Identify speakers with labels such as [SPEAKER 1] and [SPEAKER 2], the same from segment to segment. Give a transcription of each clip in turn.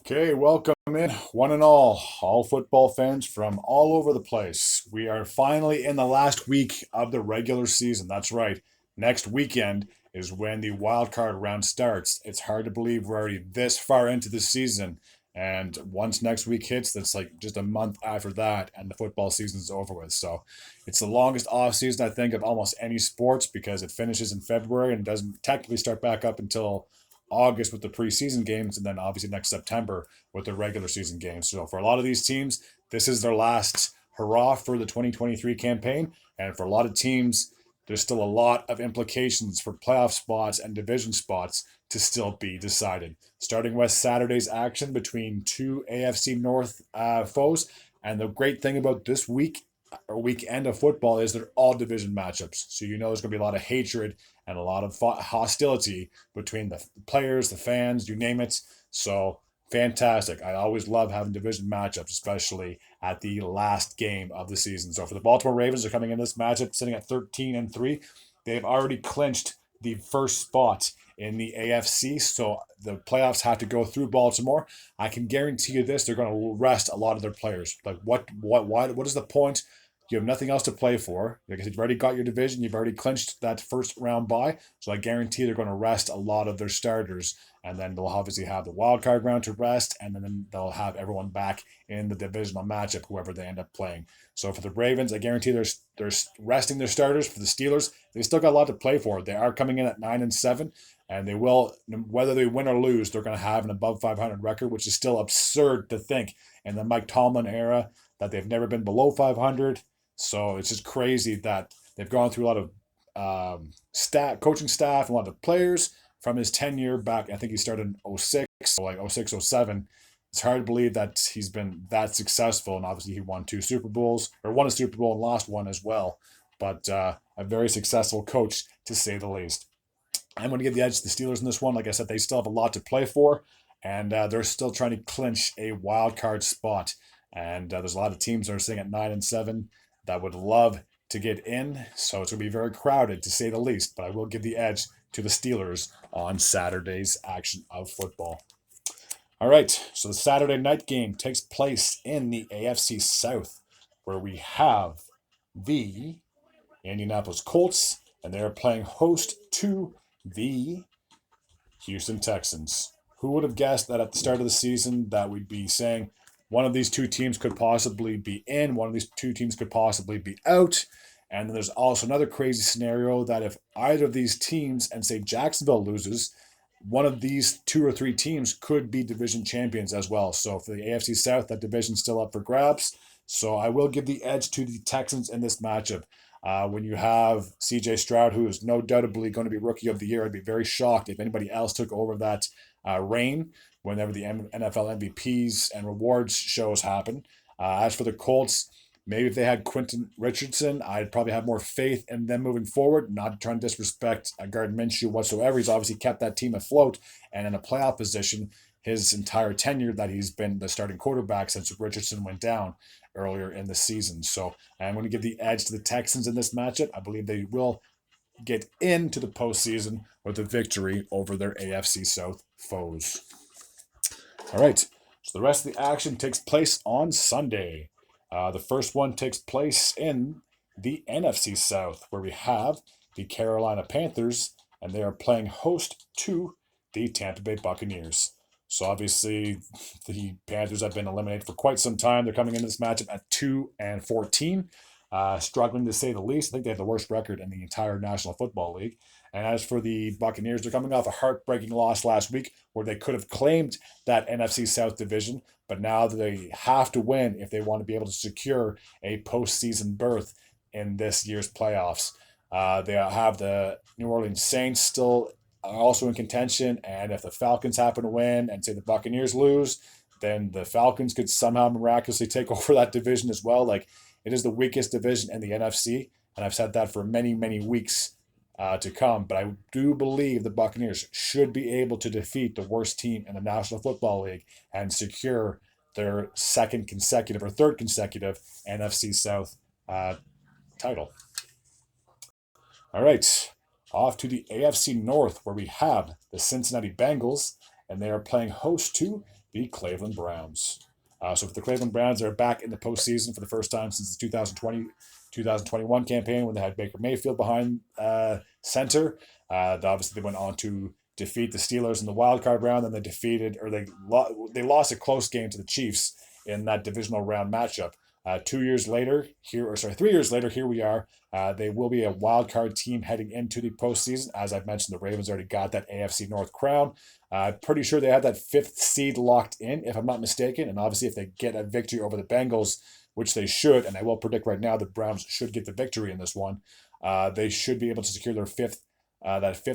[SPEAKER 1] Okay, welcome in, one and all football fans from all over the place. We are finally in the last week of the regular season. That's right. Next weekend is when the wild card round starts. It's hard to believe we're already this far into the season. And once next week hits, that's like just a month after that, and the football season's over with. So it's the longest off season, I think, of almost any sports because it finishes in February and doesn't technically start back up until August with the preseason games, and then obviously next September with the regular season games. So for a lot of these teams, this is their last hurrah for the 2023 campaign. And for a lot of teams, there's still a lot of implications for playoff spots and division spots to still be decided. Starting with Saturday's action between two AFC North foes. And the great thing about this week or weekend of football is they're all division matchups. So you know there's going to be a lot of hatred and a lot of hostility between the players, the fans, you name it. So fantastic. I always love having division matchups, especially at the last game of the season. So for the Baltimore Ravens, they're coming in this matchup sitting at 13-3. They've already clinched the first spot in the AFC, so the playoffs have to go through Baltimore. I can guarantee you this: they're going to rest a lot of their players. Like what is the point? You have nothing else to play for because you've already got your division. You've already clinched that first round bye. So I guarantee they're going to rest a lot of their starters, and then they'll obviously have the wild card round to rest, and then they'll have everyone back in the divisional matchup, whoever they end up playing. So for the Ravens, I guarantee they're resting their starters. For the Steelers, they still got a lot to play for. They are coming in at 9-7, and they will, whether they win or lose, they're going to have an above 500 record, which is still absurd to think in the Mike Tomlin era that they've never been below 500. So it's just crazy that they've gone through a lot of coaching staff, and a lot of players from his tenure back. I think he started in '06, so like '06, '07. It's hard to believe that he's been that successful, and obviously he won two Super Bowls, or won a Super Bowl and lost one as well. But a very successful coach, to say the least. I'm going to give the edge to the Steelers in this one. Like I said, they still have a lot to play for, and they're still trying to clinch a wild card spot. And there's a lot of teams that are sitting at 9-7 that would love to get in. So it's going to be very crowded, to say the least. But I will give the edge to the Steelers on Saturday's action of football. All right, so the Saturday night game takes place in the AFC South, where we have the Indianapolis Colts, and they're playing host to the Houston Texans. Who would have guessed that at the start of the season that we'd be saying one of these two teams could possibly be in, one of these two teams could possibly be out? And then there's also another crazy scenario that if either of these teams, and say Jacksonville loses, one of these two or three teams could be division champions as well. So for the AFC South, that division's still up for grabs. So I will give the edge to the Texans in this matchup. When you have CJ Stroud, who is no doubtably going to be rookie of the year, I'd be very shocked if anybody else took over that reign whenever the NFL MVPs and rewards shows happen. As for the Colts, maybe if they had Quentin Richardson, I'd probably have more faith in them moving forward. Not trying to disrespect Gardner Minshew whatsoever. He's obviously kept that team afloat and in a playoff position his entire tenure that he's been the starting quarterback since Richardson went down earlier in the season. So I'm going to give the edge to the Texans in this matchup. I believe they will get into the postseason with a victory over their AFC South foes. All right, so the rest of the action takes place on Sunday. The first one takes place in the NFC South, where we have the Carolina Panthers, and they are playing host to the Tampa Bay Buccaneers. So obviously, the Panthers have been eliminated for quite some time. They're coming into this matchup at 2-14, struggling to say the least. I think they have the worst record in the entire National Football League. And as for the Buccaneers, they're coming off a heartbreaking loss last week, where they could have claimed that NFC South division, but now they have to win if they want to be able to secure a postseason berth in this year's playoffs. They have the New Orleans Saints still are also in contention, and if the Falcons happen to win and say the Buccaneers lose, then the Falcons could somehow miraculously take over that division as well. Like, it is the weakest division in the NFC, and I've said that for many, many weeks to come. But I do believe the Buccaneers should be able to defeat the worst team in the National Football League and secure their second consecutive or third consecutive NFC South title. All right, off to the AFC North, where we have the Cincinnati Bengals, and they are playing host to the Cleveland Browns. So for the Cleveland Browns, they're back in the postseason for the first time since the 2021 campaign when they had Baker Mayfield behind center. Obviously, they went on to defeat the Steelers in the wild card round, and they lost a close game to the Chiefs in that divisional round matchup. 3 years later, here we are. They will be a wild card team heading into the postseason. As I've mentioned, the Ravens already got that AFC North crown. Pretty sure they had that fifth seed locked in, if I'm not mistaken. And obviously, if they get a victory over the Bengals, which they should, and I will predict right now the Browns should get the victory in this one, they should be able to secure their fifth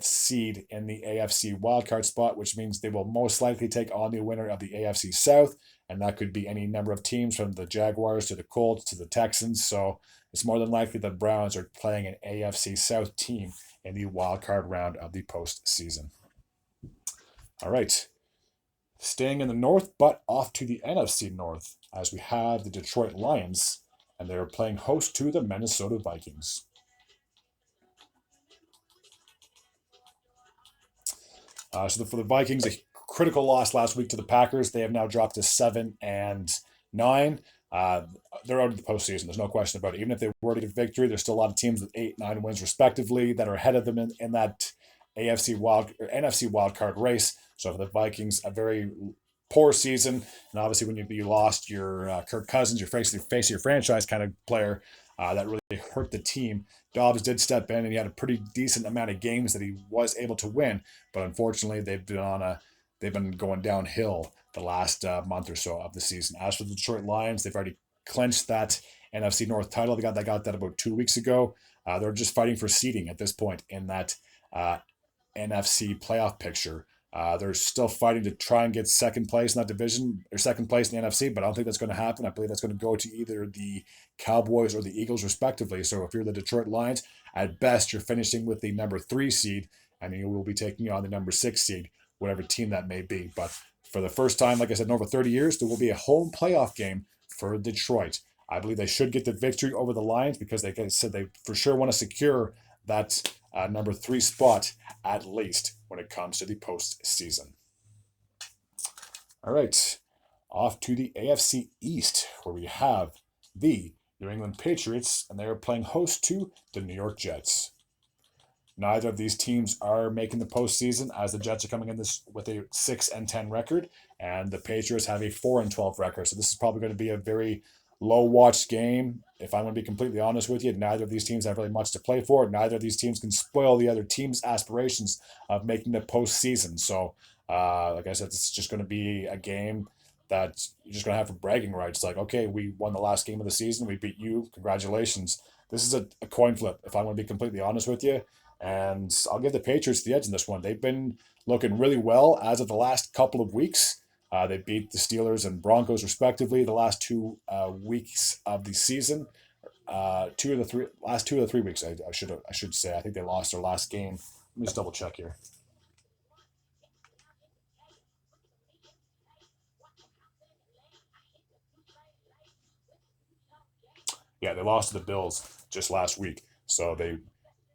[SPEAKER 1] seed in the AFC wildcard spot, which means they will most likely take on the winner of the AFC South, and that could be any number of teams from the Jaguars to the Colts to the Texans. So it's more than likely the Browns are playing an AFC South team in the wildcard round of the postseason. All right. Staying in the North, but off to the NFC North, as we have the Detroit Lions, and they're playing host to the Minnesota Vikings. For the Vikings, a critical loss last week to the Packers. They have now dropped to 7-9. They're out of the postseason. There's no question about it. Even if they were to get victory, there's still a lot of teams with 8-9 wins respectively that are ahead of them in that NFC wildcard race. So for the Vikings, a very poor season, and obviously when you lost your Kirk Cousins, your face of your franchise kind of player, that really hurt the team. Dobbs did step in, and he had a pretty decent amount of games that he was able to win, but unfortunately they've been going downhill the last month or so of the season. As for the Detroit Lions, they've already clinched that NFC North title. They got that about 2 weeks ago. They're just fighting for seeding at this point in that NFC playoff picture. They're still fighting to try and get second place in that division, or second place in the NFC, but I don't think that's going to happen. I believe that's going to go to either the Cowboys or the Eagles, respectively. So if you're the Detroit Lions, at best, you're finishing with the number 3 seed, and you will be taking on the number 6 seed, whatever team that may be. But for the first time, like I said, in over 30 years, there will be a home playoff game for Detroit. I believe they should get the victory over the Lions because, like I said, they for sure want to secure that number 3 spot at least when it comes to the postseason. All right, off to the AFC East, where we have the New England Patriots, and they are playing host to the New York Jets. Neither of these teams are making the postseason, as the Jets are coming in this with a 6-10 record, and the Patriots have a 4-12 record. So this is probably going to be a very low-watched game. If I'm going to be completely honest with you, neither of these teams have really much to play for. Neither of these teams can spoil the other team's aspirations of making the postseason. So, like I said, it's just going to be a game that you're just going to have for bragging rights. Like, okay, we won the last game of the season. We beat you. Congratulations. This is a coin flip, if I'm going to be completely honest with you. And I'll give the Patriots the edge in this one. They've been looking really well as of the last couple of weeks. They beat the Steelers and Broncos respectively the last 2 weeks of the season. Last 2 of the 3 weeks, I should say. I think they lost their last game. Let me just double check here. Yeah, they lost to the Bills just last week. So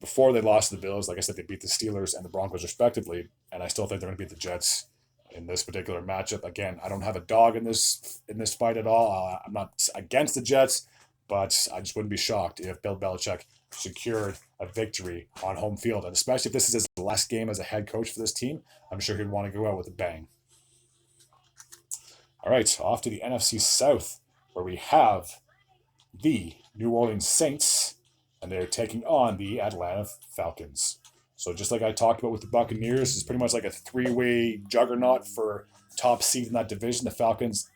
[SPEAKER 1] before they lost to the Bills, like I said, they beat the Steelers and the Broncos respectively, and I still think they're going to beat the Jets in this particular matchup. Again, I don't have a dog in this fight at all. I'm not against the Jets, but I just wouldn't be shocked if Bill Belichick secured a victory on home field, and especially if this is his last game as a head coach for this team, I'm sure he'd want to go out with a bang. All right, off to the NFC South, where we have the New Orleans Saints, and they're taking on the Atlanta Falcons. So just like I talked about with the Buccaneers, it's pretty much like a 3-way juggernaut for top seed in that division. The Falcons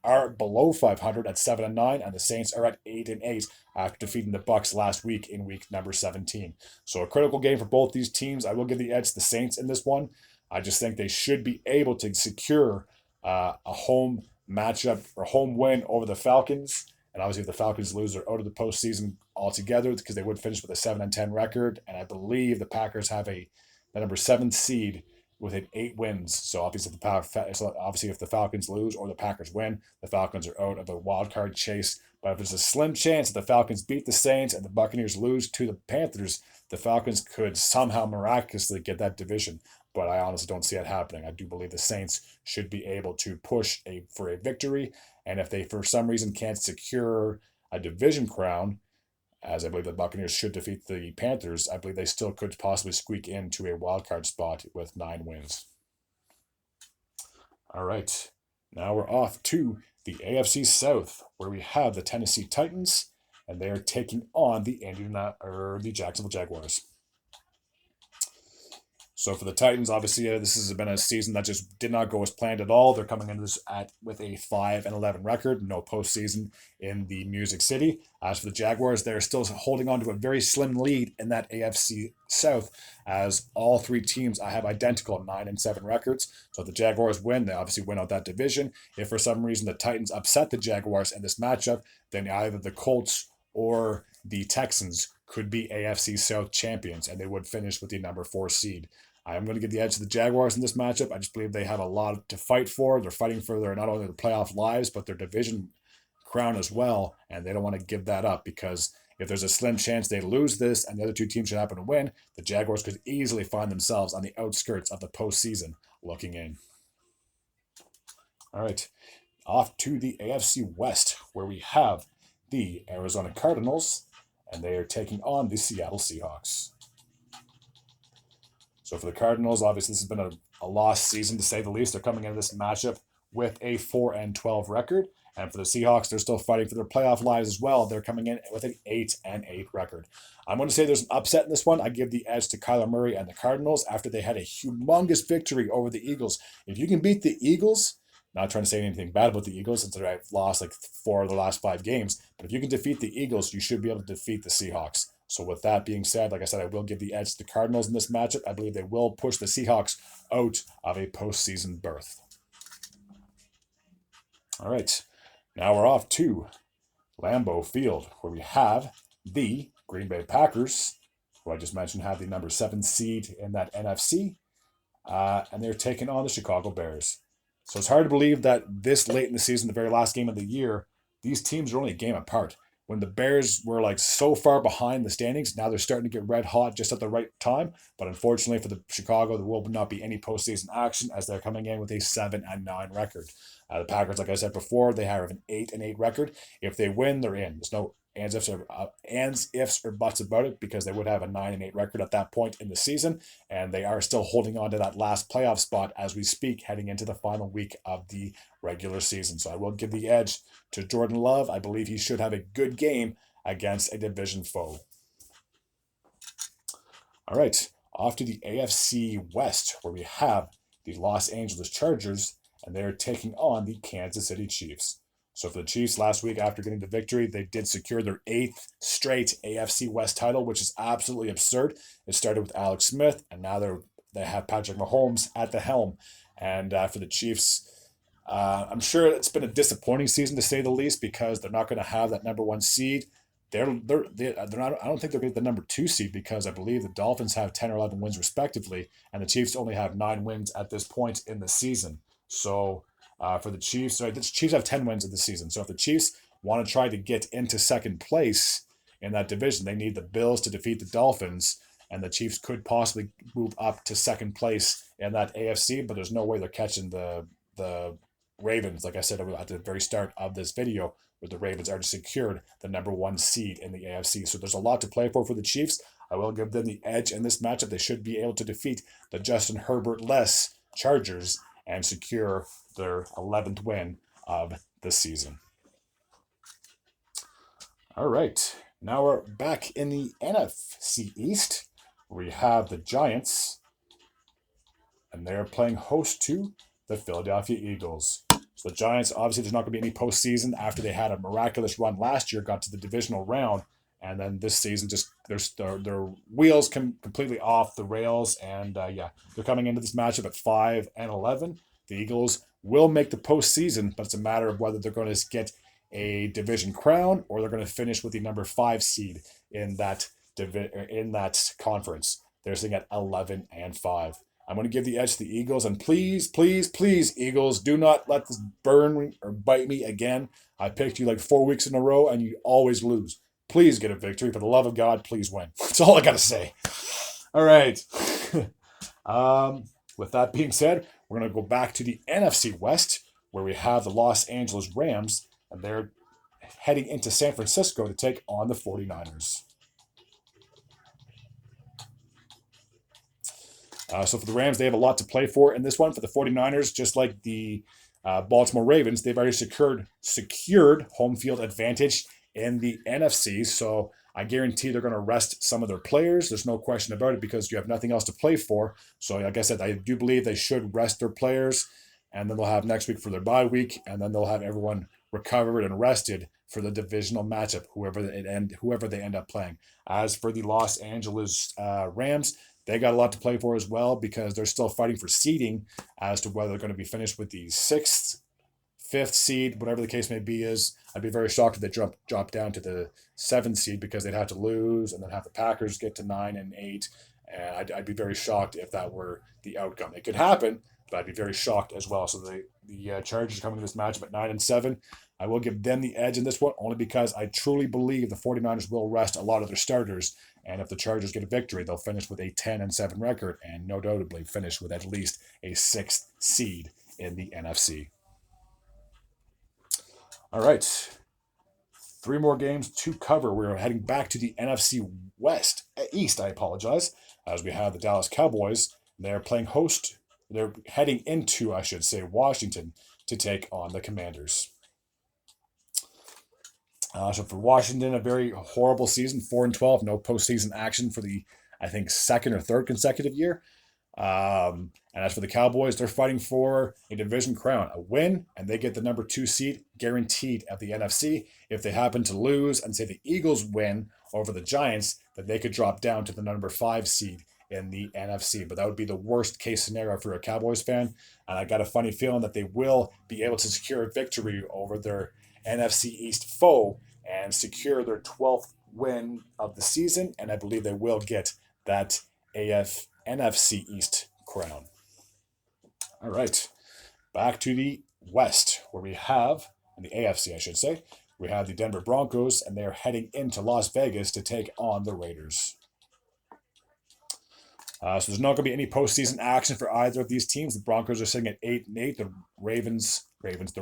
[SPEAKER 1] are below 500 at 7-9, and the Saints are at 8-8 after defeating the Bucs last week in week number 17. So a critical game for both these teams. I will give the edge to the Saints in this one. I just think they should be able to secure a home matchup or home win over the Falcons. And obviously, if the Falcons lose, they're out of the postseason altogether because they would finish with a 7-10 record. And I believe the Packers have the number 7 seed with 8 wins. So obviously, if the Falcons lose or the Packers win, the Falcons are out of the wild card chase. But if there's a slim chance that the Falcons beat the Saints and the Buccaneers lose to the Panthers, the Falcons could somehow miraculously get that division but I honestly don't see it happening. I do believe the Saints should be able to push for a victory, and if they for some reason can't secure a division crown, as I believe the Buccaneers should defeat the Panthers, I believe they still could possibly squeak into a wild card spot with 9 wins. All right, now we're off to the AFC South, where we have the Tennessee Titans, and they are taking on the Jacksonville Jaguars. So for the Titans, obviously, this has been a season that just did not go as planned at all. They're coming into this with a 5-11 record, no postseason in the Music City. As for the Jaguars, they're still holding on to a very slim lead in that AFC South, as all 3 teams have identical 9-7 records. So if the Jaguars win, they obviously win out that division. If for some reason the Titans upset the Jaguars in this matchup, then either the Colts or the Texans could be AFC South champions, and they would finish with the number 4 seed. I am going to give the edge to the Jaguars in this matchup. I just believe they have a lot to fight for. They're fighting for not only their playoff lives, but their division crown as well, and they don't want to give that up, because if there's a slim chance they lose this and the other 2 teams should happen to win, the Jaguars could easily find themselves on the outskirts of the postseason looking in. All right, off to the AFC West, where we have the Arizona Cardinals, and they are taking on the Seattle Seahawks. So for the Cardinals, obviously this has been a lost season to say the least. They're coming into this matchup with a 4-12 record. And for the Seahawks, they're still fighting for their playoff lives as well. They're coming in with an 8-8 record. I'm going to say there's an upset in this one. I give the edge to Kyler Murray and the Cardinals after they had a humongous victory over the Eagles. If you can beat the Eagles, not trying to say anything bad about the Eagles since they've lost like 4 of the last 5 games, but if you can defeat the Eagles, you should be able to defeat the Seahawks. So with that being said, like I said, I will give the edge to the Cardinals in this matchup. I believe they will push the Seahawks out of a postseason berth. All right, now we're off to Lambeau Field, where we have the Green Bay Packers, who I just mentioned have the number 7 seed in that NFC, and they're taking on the Chicago Bears. So it's hard to believe that this late in the season, the very last game of the year, these teams are only a game apart. When the Bears were like so far behind the standings, now they're starting to get red hot just at the right time. But unfortunately for the Chicago, there will not be any postseason action as they're coming in with a 7-9 record. The Packers, like I said before, they have an 8-8 record. If they win, they're in. There's no ands, ifs, or buts about it, because they would have a 9-8 record at that point in the season, and they are still holding on to that last playoff spot as we speak, heading into the final week of the regular season. So I will give the edge to Jordan Love. I believe he should have a good game against a division foe. All right, off to the AFC West, where we have the Los Angeles Chargers, and they're taking on the Kansas City Chiefs. So for the Chiefs last week, after getting the victory, they did secure their 8th straight AFC West title, which is absolutely absurd. It started with Alex Smith, and now they have Patrick Mahomes at the helm. And for the Chiefs, I'm sure it's been a disappointing season to say the least, because they're not going to have that number 1 seed. They're not. I don't think they're going to get the number 2 seed, because I believe the Dolphins have 10 or 11 wins respectively, and the Chiefs only have 9 wins at this point in the season. So for the Chiefs, the Chiefs have 10 wins of the season. So if the Chiefs want to try to get into second place in that division, they need the Bills to defeat the Dolphins, and the Chiefs could possibly move up to second place in that AFC, but there's no way they're catching the Ravens, like I said at the very start of this video, where the Ravens already secured the number 1 seed in the AFC. So there's a lot to play for the Chiefs. I will give them the edge in this matchup. They should be able to defeat the Justin Herbert-less Chargers and secure their 11th win of the season. All right, now we're back in the NFC East. We have the Giants, and they're playing host to the Philadelphia Eagles. So the Giants, obviously there's not going to be any postseason after they had a miraculous run last year, got to the divisional round, and then this season just their wheels come completely off the rails, and they're coming into this matchup at 5-11. The Eagles will make the postseason, but it's a matter of whether they're going to get a division crown or they're going to finish with the number 5 seed in that conference. They're sitting at 11-5. I'm going to give the edge to the Eagles, and please, please, please, Eagles, do not let this burn or bite me again. I picked you like 4 weeks in a row, and you always lose. Please get a victory. For the love of God, please win. That's all I got to say. All right. With that being said, we're going to go back to the NFC West, where we have the Los Angeles Rams, and they're heading into San Francisco to take on the 49ers. So for the Rams, they have a lot to play for in this one. For the 49ers, just like the Baltimore Ravens, they've already secured home field advantage in the NFC. So I guarantee they're going to rest some of their players. There's no question about it because you have nothing else to play for. So like I said, I do believe they should rest their players, and then they'll have next week for their bye week, and then they'll have everyone recovered and rested for the divisional matchup, whoever they end up playing. As for the Los Angeles Rams, they got a lot to play for as well because they're still fighting for seeding as to whether they're going to be finished with the sixth, fifth seed, whatever the case may be. I'd be very shocked if they drop down to the seventh seed because they'd have to lose and then have the Packers get to 9 and 8. And I'd be very shocked if that were the outcome. It could happen, but I'd be very shocked as well. So the Chargers coming to this matchup at 9 and 7. I will give them the edge in this one only because I truly believe the 49ers will rest a lot of their starters. And if the Chargers get a victory, they'll finish with a 10 and 7 record and no doubtably finish with at least a 6th seed in the NFC. All right. 3 more games to cover. We're heading back to the NFC East, I apologize, as we have the Dallas Cowboys. They're playing host. They're heading into, I should say, Washington to take on the Commanders. So for Washington, a very horrible season, 4-12, no postseason action for the, I think, second or third consecutive year. And as for the Cowboys, they're fighting for a division crown, a win, and they get the number 2 seed guaranteed at the NFC. If they happen to lose and say the Eagles win over the Giants, then they could drop down to the number 5 seed in the NFC. But that would be the worst case scenario for a Cowboys fan. And I got a funny feeling that they will be able to secure a victory over their NFC East foe and secure their 12th win of the season. And I believe they will get that NFC East crown. All right, back to the West, where we have, in the AFC, I should say, we have the Denver Broncos, and they're heading into Las Vegas to take on the Raiders. So there's not going to be any postseason action for either of these teams. The Broncos are sitting at 8 and 8. The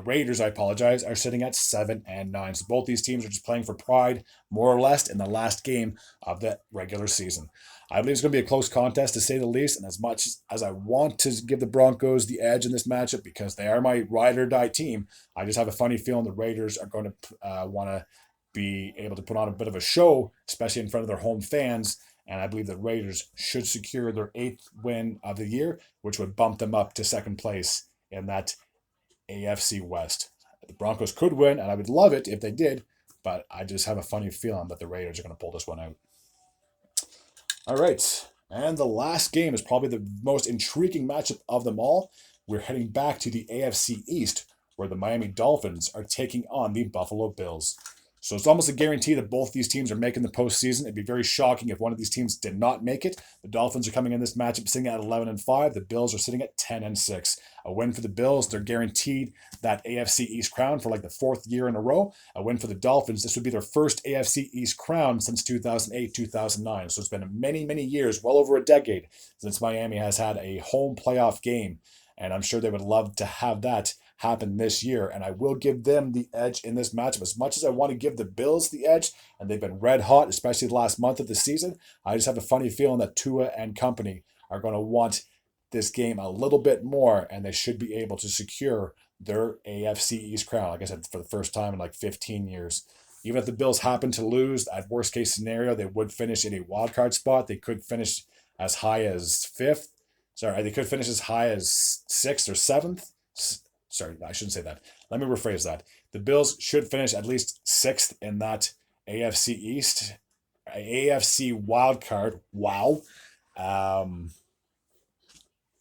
[SPEAKER 1] Raiders, I apologize, are sitting at 7 and 9. So both these teams are just playing for pride, more or less, in the last game of the regular season. I believe it's going to be a close contest, to say the least. And as much as I want to give the Broncos the edge in this matchup because they are my ride or die team, I just have a funny feeling the Raiders are going to want to be able to put on a bit of a show, especially in front of their home fans. And I believe the Raiders should secure their 8th win of the year, which would bump them up to second place in that AFC West. The Broncos could win, and I would love it if they did, but I just have a funny feeling that the Raiders are going to pull this one out. All right, and the last game is probably the most intriguing matchup of them all. We're heading back to the AFC East, where the Miami Dolphins are taking on the Buffalo Bills. So it's almost a guarantee that both these teams are making the postseason. It'd be very shocking if one of these teams did not make it. The Dolphins are coming in this matchup sitting at 11 and 5. The Bills are sitting at 10 and 6. A win for the Bills, they're guaranteed that AFC East crown for like the 4th year in a row. A win for the Dolphins, this would be their first AFC East crown since 2008, 2009. So it's been many, many years, well over a decade, since Miami has had a home playoff game. And I'm sure they would love to have that happen this year. And I will give them the edge in this matchup. As much as I want to give the Bills the edge, and they've been red hot, especially the last month of the season, I just have a funny feeling that Tua and company are going to want this game a little bit more, and they should be able to secure their AFC East crown, like I said, for the first time in like 15 years. Even if the Bills happen to lose, at worst case scenario, they would finish in a wild card spot. They could finish as high as 5th. Sorry, they could finish as high as 6th or 7th. Sorry, I shouldn't say that. Let me rephrase that. The Bills should finish at least 6th in that AFC East. AFC wild card. Wow.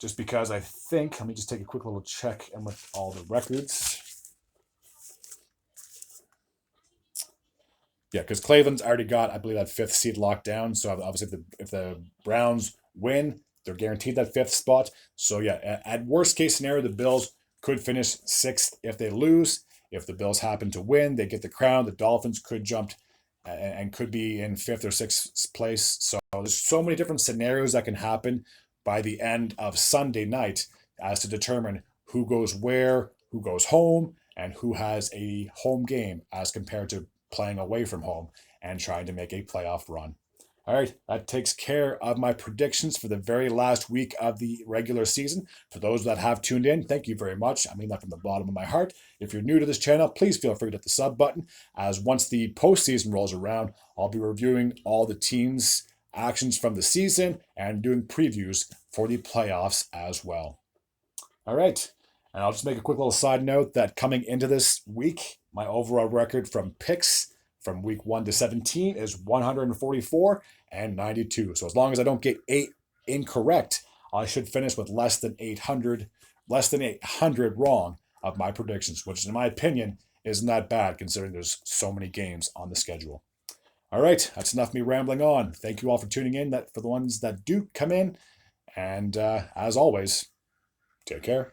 [SPEAKER 1] Just because I think, let me just take a quick little check and with all the records. Yeah, because Cleveland's already got, I believe, that 5th seed locked down. So obviously if the Browns win, they're guaranteed that 5th spot. So yeah, at worst case scenario, the Bills could finish 6th if they lose. If the Bills happen to win, they get the crown. The Dolphins could jump and could be in 5th or 6th place. So there's so many different scenarios that can happen. by the end of Sunday night as to determine who goes where, who goes home, and who has a home game as compared to playing away from home and trying to make a playoff run. All right, that takes care of my predictions for the very last week of the regular season. For those that have tuned in, thank you very much. I mean that from the bottom of my heart. If you're new to this channel, please feel free to hit the sub button, as once the postseason rolls around, I'll be reviewing all the teams' actions from the season and doing previews for the playoffs as well. All right, and I'll just make a quick little side note that coming into this week, my overall record from picks from week 1 to 17 is 144 and 92. So as long as I don't get 8 incorrect, I should finish with less than 800 wrong of my predictions, which in my opinion isn't that bad considering there's so many games on the schedule. All right, that's enough of me rambling on. Thank you all for tuning in. That for the ones that do come in, and as always, take care.